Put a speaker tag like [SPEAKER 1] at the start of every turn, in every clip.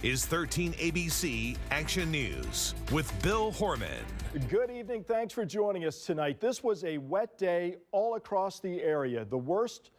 [SPEAKER 1] is 13 ABC Action News with Bill Hormann.
[SPEAKER 2] Good evening. Thanks for joining us tonight. This was a wet day all across the area. The worst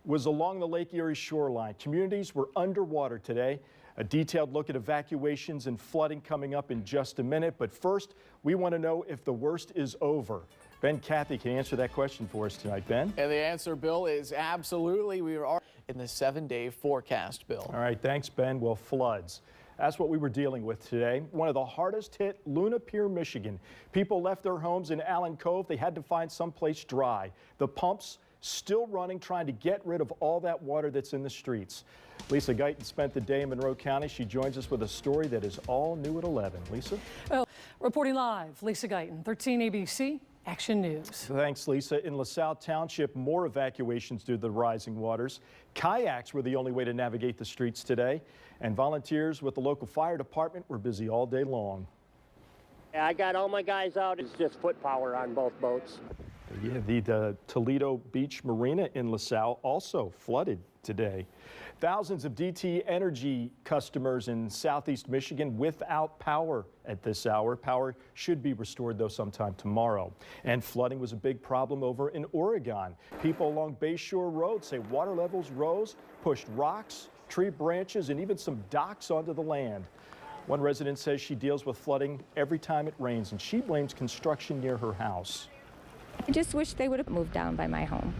[SPEAKER 2] was along the Lake Erie shoreline. Communities were underwater today. A detailed look at evacuations and flooding coming up in just a minute. But first, we want to know if the worst is over. Ben Cathy can answer that question for us tonight. Ben?
[SPEAKER 3] And the answer, Bill, is absolutely. We are in the 7-day forecast, Bill.
[SPEAKER 2] All right, thanks, Ben. Well, floods. That's what we were dealing with today. One of the hardest hit, Luna Pier, Michigan. People left their homes in Allen Cove. They had to find someplace dry. The pumps still running, trying to get rid of all that water that's in the streets. Lisa Guyton spent the day in Monroe County. She joins us with a story that is all new at 11. Lisa?
[SPEAKER 4] Well, reporting live, Lisa Guyton, 13 ABC Action News.
[SPEAKER 2] Thanks, Lisa. In LaSalle Township, more evacuations due to the rising waters. Kayaks were the only way to navigate the streets today, and volunteers with the local fire department were busy all day long.
[SPEAKER 5] Yeah, I got all my guys out. It's just foot power on both boats.
[SPEAKER 2] Yeah, the Toledo Beach Marina in LaSalle also flooded today. Thousands of DTE Energy customers in southeast Michigan without power at this hour. Power should be restored, though, sometime tomorrow. And flooding was a big problem over in Oregon. People along Bayshore Road say water levels rose, pushed rocks, tree branches, and even some docks onto the land. One resident says she deals with flooding every time it rains, and she blames construction near her house.
[SPEAKER 6] I just wish they would have moved down by my home.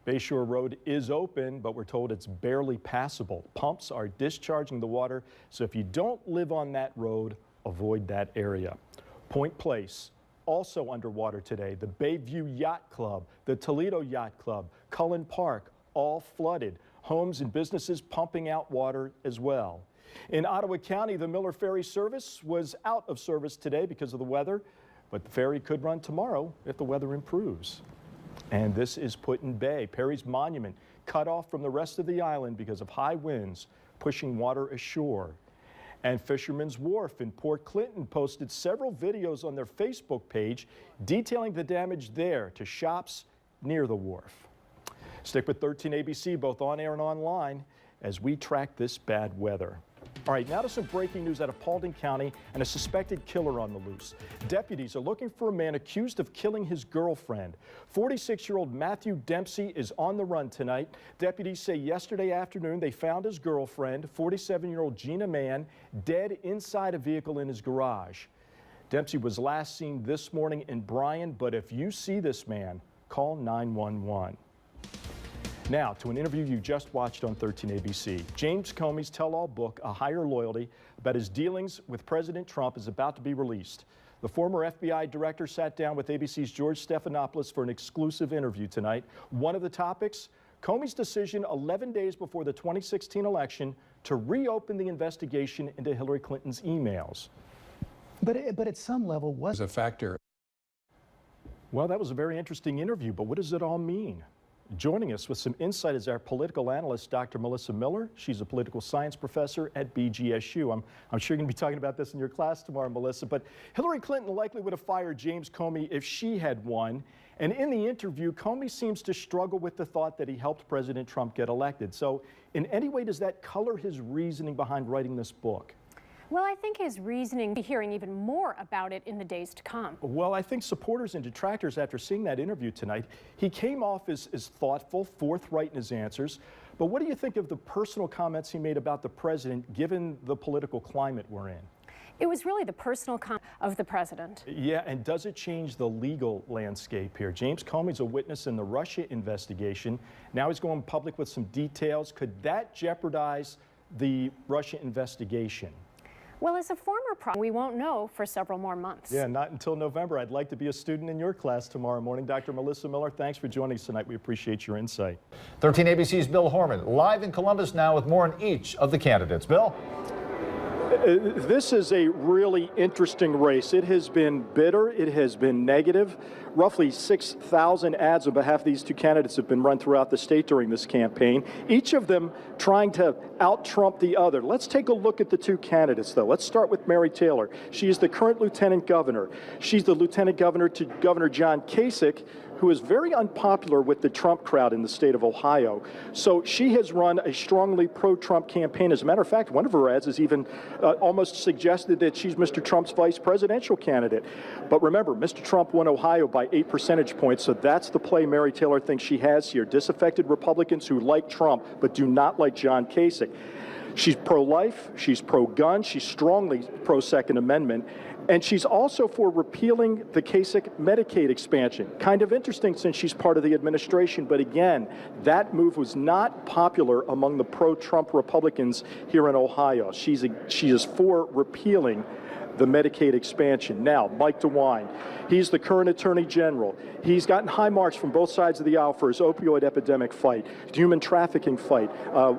[SPEAKER 2] Bayshore Road is open, but we're told it's barely passable. Pumps are discharging the water, so if you don't live on that road, avoid that area. Point Place, also underwater today. The Bayview Yacht Club, the Toledo Yacht Club, Cullen Park, all flooded. Homes and businesses pumping out water as well. In Ottawa County, the Miller Ferry service was out of service today because of the weather, but the ferry could run tomorrow if the weather improves. And this is Put-in Bay. Perry's Monument cut off from the rest of the island because of high winds pushing water ashore. And Fisherman's Wharf in Port Clinton posted several videos on their Facebook page detailing the damage there to shops near the wharf. Stick with 13 ABC, both on air and online, as we track this bad weather. All right, now to some breaking news out of Paulding County and a suspected killer on the loose. Deputies are looking for a man accused of killing his girlfriend. 46-year-old Matthew Dempsey is on the run tonight. Deputies say yesterday afternoon they found his girlfriend, 47-year-old Gina Mann, dead inside a vehicle in his garage. Dempsey was last seen this morning in Bryan, but if you see this man, call 911. Now, to an interview you just watched on 13 ABC. James Comey's tell-all book, A Higher Loyalty, about his dealings with President Trump is about to be released. The former FBI director sat down with ABC's George Stephanopoulos for an exclusive interview tonight. One of the topics, Comey's decision 11 days before the 2016 election to reopen the investigation into Hillary Clinton's emails.
[SPEAKER 7] But at some level was a factor.
[SPEAKER 2] Well, that was a very interesting interview, but what does it all mean? Joining us with some insight is our political analyst, Dr. Melissa Miller. She's a political science professor at BGSU. I'm sure you're going to be talking about this in your class tomorrow, Melissa, but Hillary Clinton likely would have fired James Comey if she had won. And in the interview, Comey seems to struggle with the thought that he helped President Trump get elected. So in any way, does that color his reasoning behind writing this book?
[SPEAKER 8] Well, I think his reasoning, be hearing even more about it in the days to come.
[SPEAKER 2] Well, I think supporters and detractors, after seeing that interview tonight, he came off as thoughtful, forthright in his answers. But what do you think of the personal comments he made about the president, given the political climate we're in?
[SPEAKER 8] It was really the personal comment of the president.
[SPEAKER 2] Yeah, and does it change the legal landscape here? James Comey's a witness in the Russia investigation. Now he's going public with some details. Could that jeopardize the Russia investigation?
[SPEAKER 8] Well, as a former we won't know for several more months.
[SPEAKER 2] Yeah, not until November. I'd like to be a student in your class tomorrow morning. Dr. Melissa Miller, thanks for joining us tonight. We appreciate your insight.
[SPEAKER 9] 13 ABC's Bill Hormann, live in Columbus now with more on each of the candidates. Bill?
[SPEAKER 2] This is a really interesting race. It has been bitter. It has been negative. Roughly 6,000 ads on behalf of these two candidates have been run throughout the state during this campaign, each of them trying to out-Trump the other. Let's take a look at the two candidates, though. Let's start with Mary Taylor. She is the current lieutenant governor. She's the lieutenant governor to Governor John Kasich, who is very unpopular with the Trump crowd in the state of Ohio. So she has run a strongly pro-Trump campaign. As a matter of fact, one of her ads has even almost suggested that she's Mr. Trump's vice presidential candidate. But remember, Mr. Trump won Ohio by 8 percentage points, so that's the play Mary Taylor thinks she has here. Disaffected Republicans who like Trump but do not like John Kasich. She's pro-life, she's pro-gun, she's strongly pro-Second Amendment, and she's also for repealing the Kasich Medicaid expansion. Kind of interesting since she's part of the administration, but again, that move was not popular among the pro-Trump Republicans here in Ohio. She is for repealing the Medicaid expansion. Now, Mike DeWine, he's the current Attorney General. He's gotten high marks from both sides of the aisle for his opioid epidemic fight, human trafficking fight,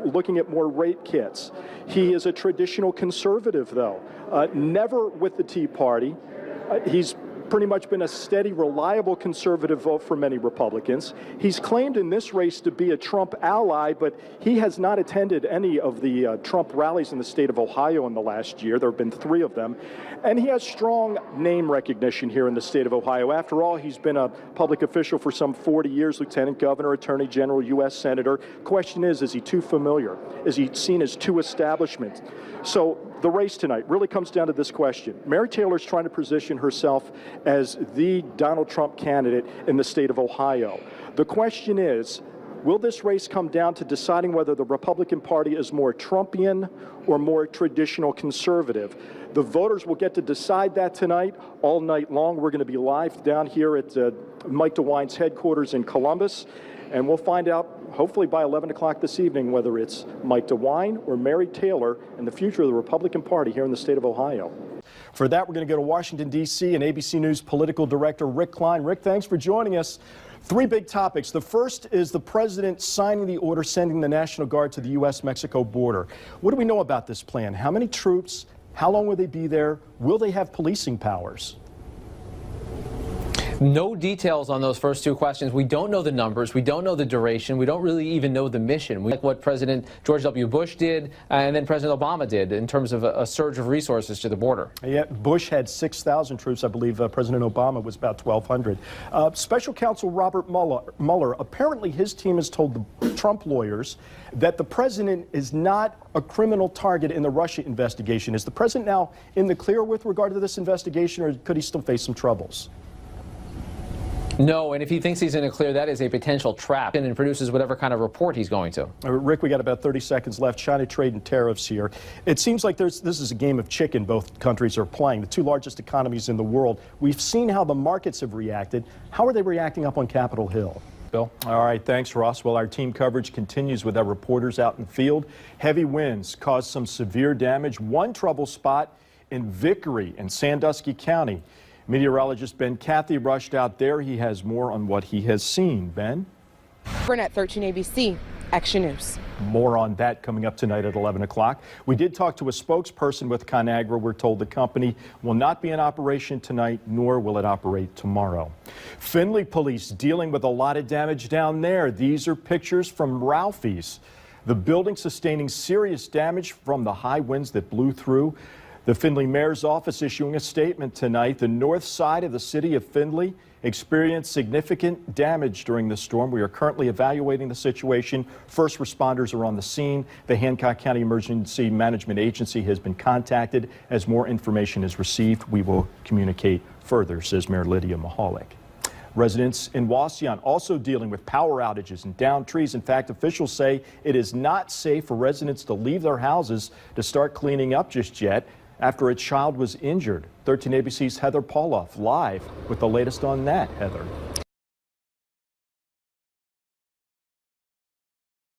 [SPEAKER 2] looking at more rape kits. He is a traditional conservative, though, never with the Tea Party. He's pretty much been a steady, reliable conservative vote for many Republicans. He's claimed in this race to be a Trump ally, but he has not attended any of the Trump rallies in the state of Ohio in the last year. There have been 3 of them. And he has strong name recognition here in the state of Ohio. After all, he's been a public official for some 40 years, lieutenant governor, attorney general, U.S. senator. Question is he too familiar? Is he seen as too establishment? So the race tonight really comes down to this question. Mary Taylor's trying to position herself as the Donald Trump candidate in the state of Ohio. The question is, will this race come down to deciding whether the Republican Party is more Trumpian or more traditional conservative? The voters will get to decide that tonight, all night long. We're going to be live down here at Mike DeWine's headquarters in Columbus, and we'll find out, hopefully by 11 o'clock this evening, whether it's Mike DeWine or Mary Taylor and the future of the Republican Party here in the state of Ohio. For that, we're going to go to Washington, D.C., and ABC News political director Rick Klein. Rick, thanks for joining us. 3 big topics. The first is the president signing the order sending the National Guard to the U.S.-Mexico border. What do we know about this plan? How many troops? How long will they be there? Will they have policing powers?
[SPEAKER 10] No details on those first 2 questions. We don't know the numbers. We don't know the duration. We don't really even know the mission. We like what President George W. Bush did and then President Obama did in terms of a surge of resources to the border.
[SPEAKER 2] Yeah, Bush had 6,000 troops. I believe President Obama was about 1,200. Special Counsel Robert Mueller, apparently his team has told the Trump lawyers that the president is not a criminal target in the Russia investigation. Is the president now in the clear with regard to this investigation, or could he still face some troubles?
[SPEAKER 10] No, and if he thinks he's in a clear, that is a potential trap and produces whatever kind of report he's going to.
[SPEAKER 2] Rick, we got about 30 seconds left. China trade and tariffs here. It seems like this is a game of chicken both countries are playing, the 2 largest economies in the world. We've seen how the markets have reacted. How are they reacting up on Capitol Hill? Bill? All right, thanks, Ross. Well, our team coverage continues with our reporters out in the field. Heavy winds caused some severe damage. One trouble spot in Vickery in Sandusky County. Meteorologist Ben Cathy rushed out there. He has more on what he has seen. Ben?
[SPEAKER 11] Burnett, 13 ABC, Action News.
[SPEAKER 2] More on that coming up tonight at 11 o'clock. We did talk to a spokesperson with ConAgra. We're told the company will not be in operation tonight, nor will it operate tomorrow. Findlay police dealing with a lot of damage down there. These are pictures from Ralphie's. The building sustaining serious damage from the high winds that blew through. The Findlay Mayor's office issuing a statement tonight. The north side of the city of Findlay experienced significant damage during the storm. We are currently evaluating the situation. First responders are on the scene. The Hancock County Emergency Management Agency has been contacted. As more information is received, we will communicate further, says Mayor Lydia Mahalik. Residents in Wauseon also dealing with power outages and downed trees. In fact, officials say it is not safe for residents to leave their houses to start cleaning up just yet after a child was injured. 13 ABC's Heather Pauloff live with the latest on that. Heather.